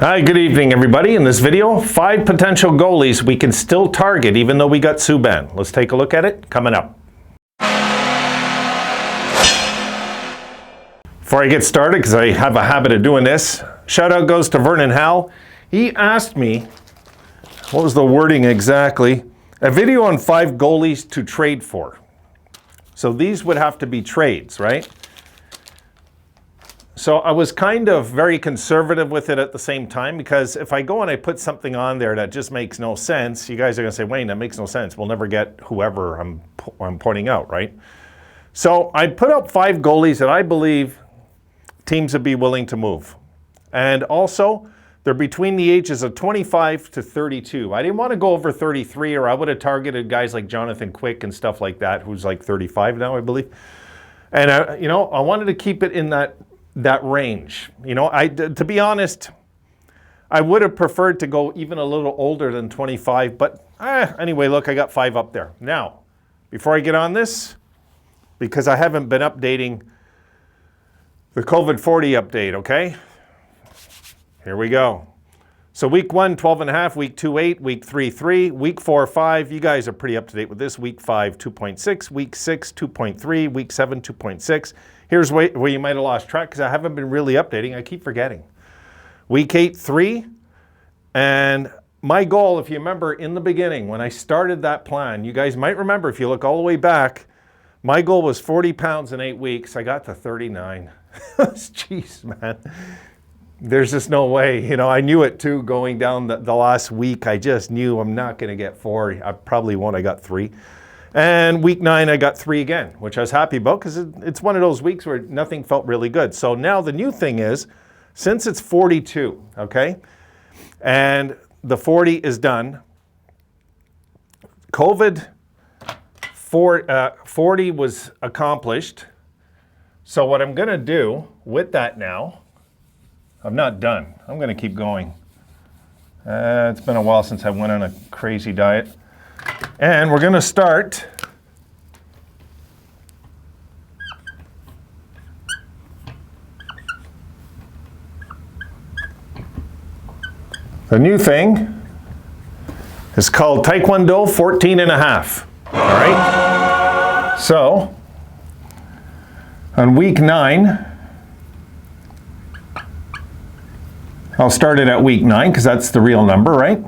Hi, good evening everybody. In this video, 5 potential goalies we can still target even though we got Subban. Let's take a look at it coming up. Before I get started, because I have a habit of doing this, shout out goes to Vernon Howell. He asked me, what was the wording exactly? A video on 5 goalies to trade for. So these would have to be trades, right? So I was kind of very conservative with it at the same time, because if I go and I put something on there that just makes no sense, you guys are going to say, Wayne, that makes no sense. We'll never get whoever I'm pointing out, right? So I put up 5 goalies that I believe teams would be willing to move. And also, they're between the ages of 25 to 32. I didn't want to go over 33, or I would have targeted guys like Jonathan Quick and stuff like that, who's like 35 now, I believe. And, I wanted to keep it in that range. To be honest, I would have preferred to go even a little older than 25, but anyway, look, I got 5 up there. Now, before I get on this, because I haven't been updating the COVID 40 update, okay? Here we go. So week 1, 12.5, week 2, 8, week 3, 3, week 4, 5. You guys are pretty up to date with this. Week 5, 2.6, week 6, 2.3, week 7, 2.6. Here's where you might have lost track, because I haven't been really updating. I keep forgetting. Week 8, 3. And my goal, if you remember in the beginning, when I started that plan, you guys might remember if you look all the way back, my goal was 40 pounds in 8 weeks. I got to 39. Jeez, man. There's just no way. I knew it too going down the last week. I just knew I'm not going to get 4. I probably won't. I got 3. And week 9, I got 3 again, which I was happy about, because it's one of those weeks where nothing felt really good. So now the new thing is, since it's 42, okay, and the 40 is done, COVID 40 was accomplished. So what I'm going to do with that now, I'm not done. I'm going to keep going. It's been a while since I went on a crazy diet. And we're going to start the new thing is called Taekwondo 14.5. All right. So on week 9, I'll start it at week 9 because that's the real number, right?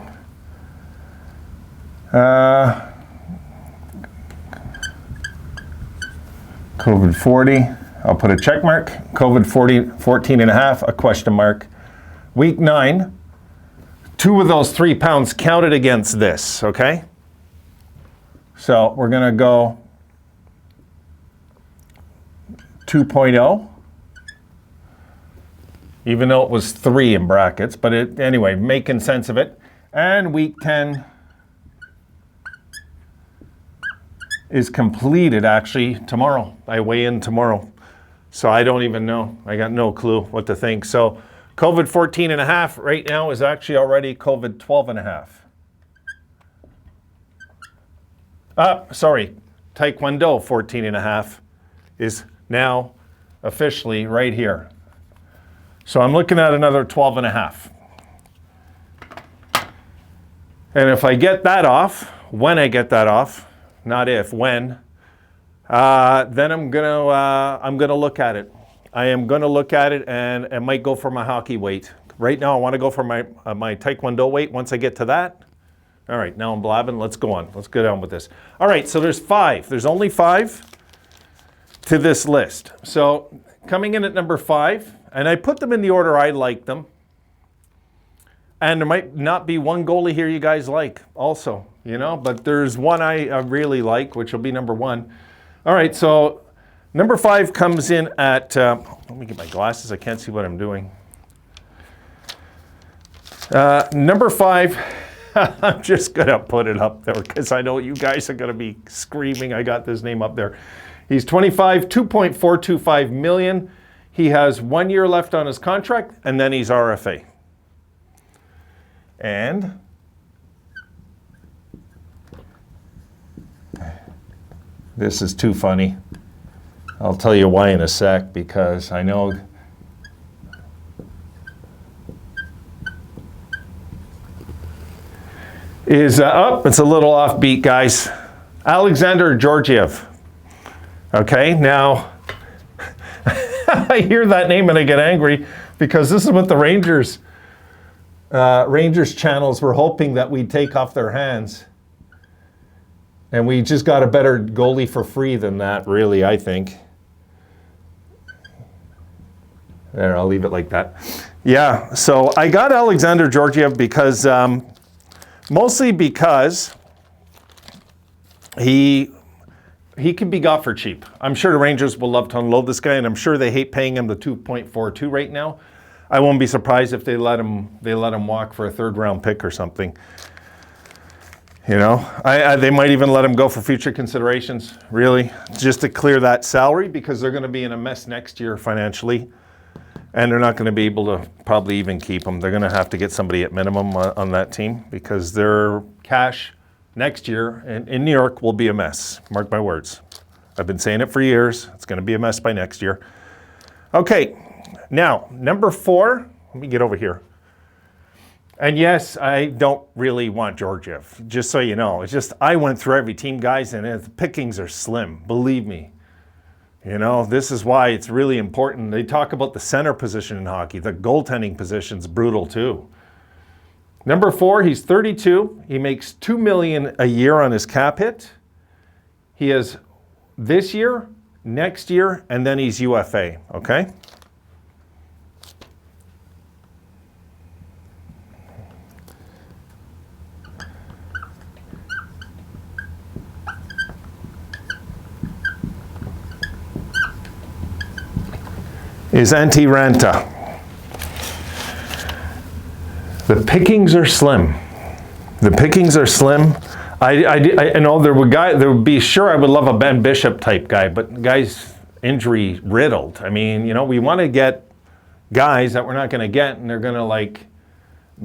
COVID 40, I'll put a check mark. COVID 40, 14.5, a question mark. Week 9, 2 of those 3 pounds counted against this, okay? So we're going to go 2.0. Even though it was 3 in brackets, but anyway, making sense of it. And week 10 is completed actually tomorrow. I weigh in tomorrow. So I don't even know. I got no clue what to think. So COVID 14.5 right now is actually already COVID 12.5. Sorry, Taekwondo 14.5 is now officially right here. So I'm looking at another 12.5. And if I get that off, when I get that off, not if, when, then I'm gonna look at it. I am gonna look at it, and I might go for my hockey weight. Right now I wanna go for my Taekwondo weight once I get to that. All right, now I'm blabbing, let's go on. Let's get on with this. All right, so there's 5. There's only 5 to this list. So coming in at number 5, and I put them in the order I like them. And there might not be one goalie here you guys like also, but there's one I really like, which will be number 1. All right, so number 5 comes in at, let me get my glasses, I can't see what I'm doing. Number 5, I'm just gonna put it up there because I know you guys are gonna be screaming, I got this name up there. He's 25, 2.425 million. He has 1 year left on his contract, and then he's RFA. And this is too funny. I'll tell you why in a sec, because I know is, it's a little offbeat, guys. Alexander Georgiev. Okay, now, I hear that name and I get angry because this is what the Rangers channels were hoping that we'd take off their hands. And we just got a better goalie for free than that, really, I think. There, I'll leave it like that. Yeah, so I got Alexander Georgiev because, mostly because he can be got for cheap. I'm sure the Rangers will love to unload this guy, and I'm sure they hate paying him the 2.42 right now. I won't be surprised if they let him walk for a third-round pick or something. You know, they might even let him go for future considerations, really, just to clear that salary, because they're going to be in a mess next year financially, and they're not going to be able to probably even keep him. They're going to have to get somebody at minimum on that team, because their cash next year in New York will be a mess. Mark my words. I've been saying it for years. It's going to be a mess by next year. Okay, now, number 4. Let me get over here. And yes, I don't really want Georgiev, just so you know. It's just I went through every team, guys, and the pickings are slim. Believe me. You know, this is why it's really important. They talk about the center position in hockey. The goaltending position's brutal, too. Number 4, he's 32. He makes $2 million a year on his cap hit. He has this year, next year, and then he's UFA, okay? Is anti-ranta. The pickings are slim. The pickings are slim. I know there would be sure I would love a Ben Bishop type guy, but the guy's injury riddled. I mean, you know, we want to get guys that we're not going to get, and they're going to like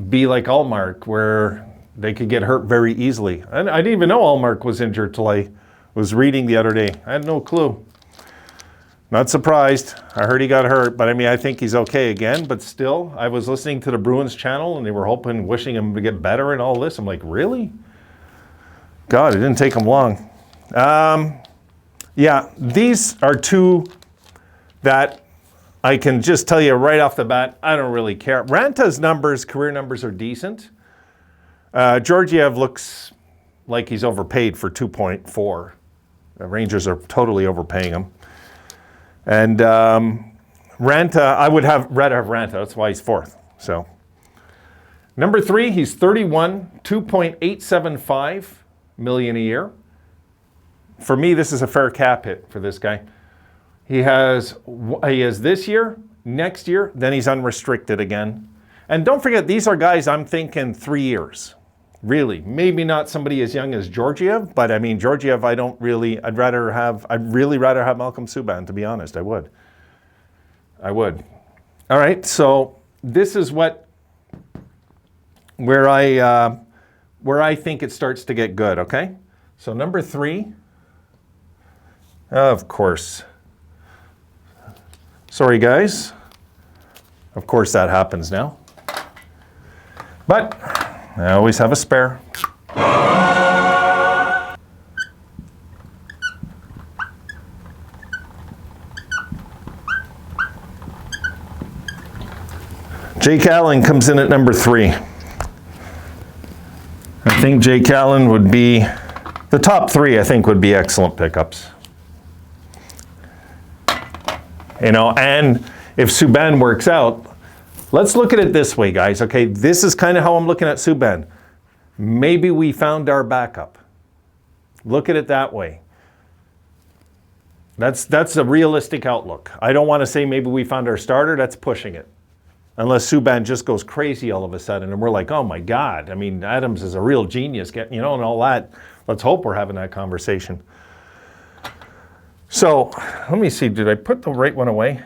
be like Allmark, where they could get hurt very easily. I didn't even know Allmark was injured till I was reading the other day. I had no clue. Not surprised. I heard he got hurt, but I mean, I think he's okay again. But still, I was listening to the Bruins channel, and they were hoping, wishing him to get better and all this. I'm like, really? God, it didn't take him long. Yeah, these are 2 that I can just tell you right off the bat, I don't really care. Ranta's numbers, career numbers, are decent. Georgiev looks like he's overpaid for 2.4. The Rangers are totally overpaying him. And Ranta, I would have rather have Ranta. That's why he's 4th. So, number 3, he's 31, $2.875 million a year. For me, this is a fair cap hit for this guy. He has this year, next year, then he's unrestricted again. And don't forget, these are guys I'm thinking 3 years. Really, maybe not somebody as young as Georgiev, but I mean, Georgiev, I'd really rather have Malcolm Subban, to be honest. I would. All right, so this is where I think it starts to get good, okay? So number 3, of course. Sorry, guys. Of course that happens now. But I always have a spare. Jake Allen comes in at number 3. I think Jake Allen would be, the top 3 I think would be excellent pickups. You know, and if Subban works out, let's look at it this way, guys, okay? This is kind of how I'm looking at Subban. Maybe we found our backup. Look at it that way. That's a realistic outlook. I don't want to say maybe we found our starter. That's pushing it. Unless Subban just goes crazy all of a sudden and we're like, oh my God, I mean, Adams is a real genius, you know, and all that. Let's hope we're having that conversation. So, let me see, did I put the right one away?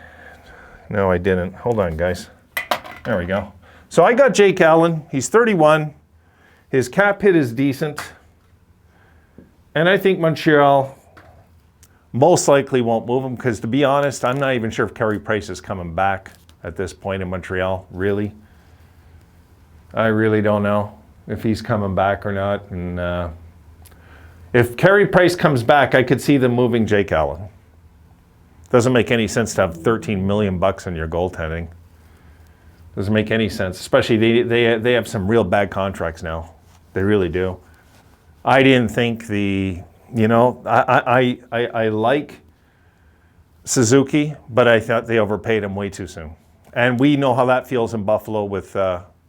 No, I didn't. Hold on, guys. There we go. So I got Jake Allen. He's 31. His cap hit is decent. And I think Montreal most likely won't move him because, to be honest, I'm not even sure if Carey Price is coming back at this point in Montreal, really. I really don't know. if he's coming back or not. And if Carey Price comes back, I could see them moving Jake Allen. Doesn't make any sense to have $13 million in your goaltending. Doesn't make any sense, especially they have some real bad contracts now. They really do. I didn't think I like Suzuki, but I thought they overpaid him way too soon. And we know how that feels in Buffalo with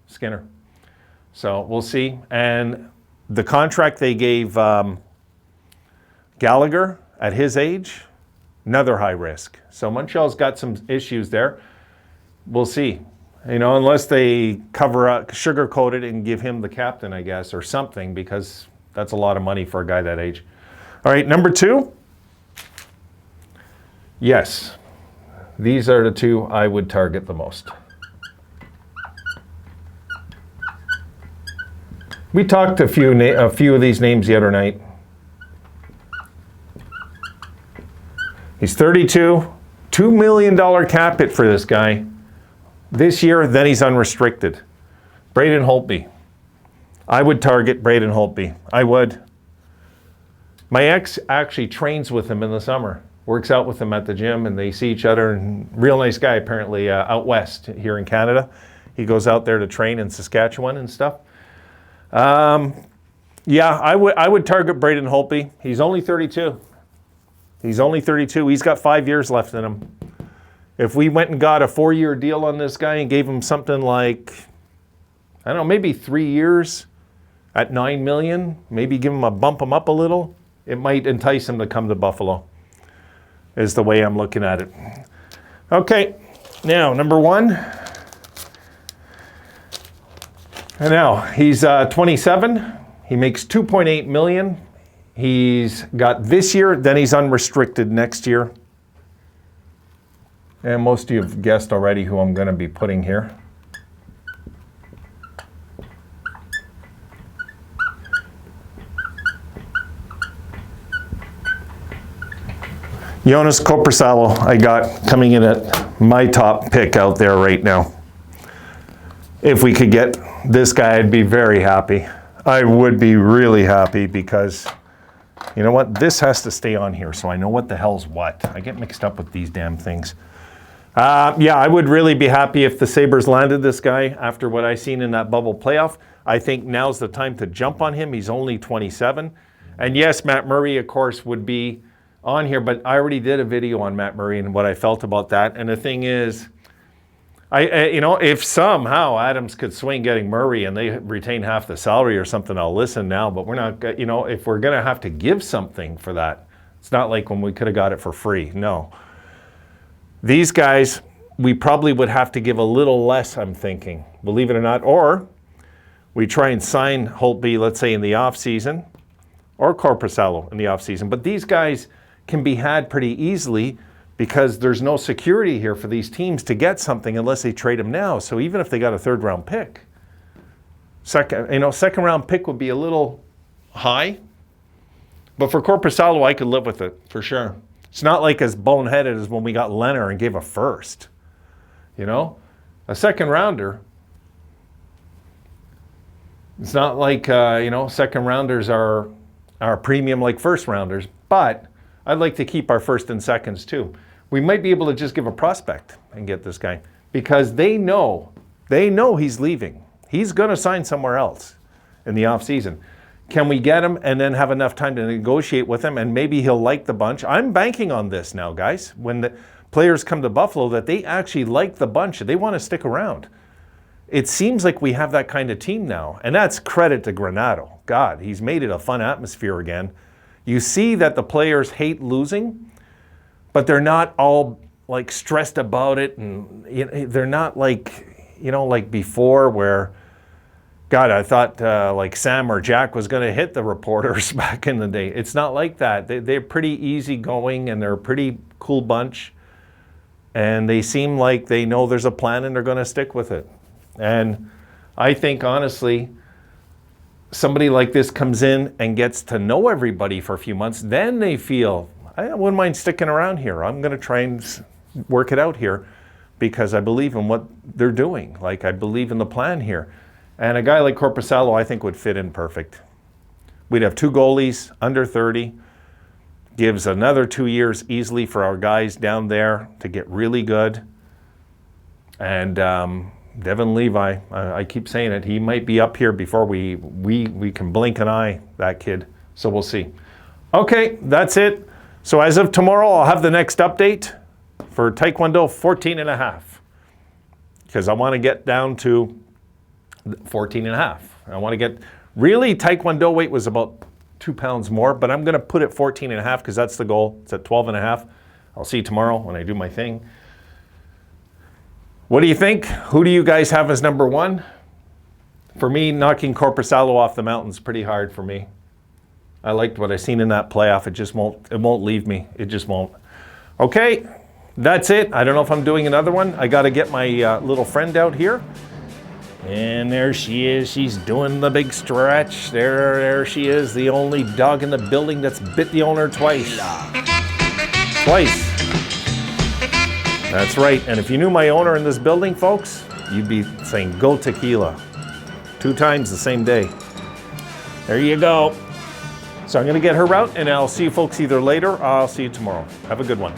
Skinner. So we'll see. And the contract they gave Gallagher at his age, another high risk. So Montreal's got some issues there. We'll see. Unless they cover up, sugarcoat it and give him the captain, I guess, or something, because that's a lot of money for a guy that age. All right, number 2. Yes, these are the 2 I would target the most. We talked a few of these names the other night. He's 32, $2 million cap hit for this guy. This year, then he's unrestricted. Braden Holtby. I would target Braden Holtby. I would. My ex actually trains with him in the summer. Works out with him at the gym, and they see each other. And real nice guy, apparently, out west here in Canada. He goes out there to train in Saskatchewan and stuff. Yeah, I would target Braden Holtby. He's only 32. He's only 32. He's got 5 years left in him. If we went and got a 4-year deal on this guy and gave him something like, I don't know, maybe 3 years at $9 million, maybe bump him up a little, it might entice him to come to Buffalo, is the way I'm looking at it. Okay, now number 1. And now he's 27. He makes $2.8 million. He's got this year, then he's unrestricted next year. And most of you have guessed already who I'm going to be putting here. Jonas Copersado, I got coming in at my top pick out there right now. If we could get this guy, I'd be very happy. I would be really happy because, you know what? This has to stay on here so I know what the hell's what. I get mixed up with these damn things. Yeah, I would really be happy if the Sabres landed this guy after what I seen in that bubble playoff. I think now's the time to jump on him. He's only 27. And yes, Matt Murray, of course, would be on here, but I already did a video on Matt Murray and what I felt about that. And the thing is, if somehow Adams could swing getting Murray and they retain half the salary or something, I'll listen now. But we're not, if we're going to have to give something for that, it's not like when we could have got it for free. No. These guys, we probably would have to give a little less, I'm thinking, believe it or not. Or we try and sign Holtby, let's say, in the offseason, or Copersado in the offseason. But these guys can be had pretty easily because there's no security here for these teams to get something unless they trade them now. So even if they got a third-round pick, second-round pick would be a little high. But for Copersado, I could live with it, for sure. It's not like as boneheaded as when we got Leonard and gave a first. A second-rounder, it's not like, second-rounders are premium like first-rounders, but I'd like to keep our first and seconds too. We might be able to just give a prospect and get this guy because they know he's leaving. He's going to sign somewhere else in the offseason. Can we get him and then have enough time to negotiate with him and maybe he'll like the bunch? I'm banking on this now, guys. When the players come to Buffalo, that they actually like the bunch. They want to stick around. It seems like we have that kind of team now. And that's credit to Granato. God, he's made it a fun atmosphere again. You see that the players hate losing, but they're not all like stressed about it. And they're not like, like before where, God, I thought like Sam or Jack was going to hit the reporters back in the day. It's not like that. They're pretty easygoing and they're a pretty cool bunch. And they seem like they know there's a plan and they're going to stick with it. And I think, honestly, somebody like this comes in and gets to know everybody for a few months, then they feel, I wouldn't mind sticking around here. I'm going to try and work it out here because I believe in what they're doing. Like, I believe in the plan here. And a guy like Copersado, I think, would fit in perfect. We'd have 2 goalies under 30. Gives another 2 years easily for our guys down there to get really good. And Devin Levi, I keep saying it, he might be up here before we can blink an eye, that kid. So we'll see. Okay, that's it. So as of tomorrow, I'll have the next update for Taekwondo 14.5. Because I want to get down to 14.5. I want to get, really Taekwondo weight was about 2 pounds more, but I'm going to put it 14.5 because that's the goal. It's at 12.5. I'll see you tomorrow when I do my thing. What do you think? Who do you guys have as number 1? For me, knocking Copersado off the mountain's pretty hard for me. I liked what I seen in that playoff. It won't leave me. It just won't. Okay, that's it. I don't know if I'm doing another one. I got to get my little friend out here. And there she is. She's doing the big stretch. There she is, the only dog in the building that's bit the owner twice. Twice. That's right. And if you knew my owner in this building, folks, you'd be saying, go tequila. 2 times the same day. There you go. So I'm going to get her out, and I'll see you folks either later or I'll see you tomorrow. Have a good one.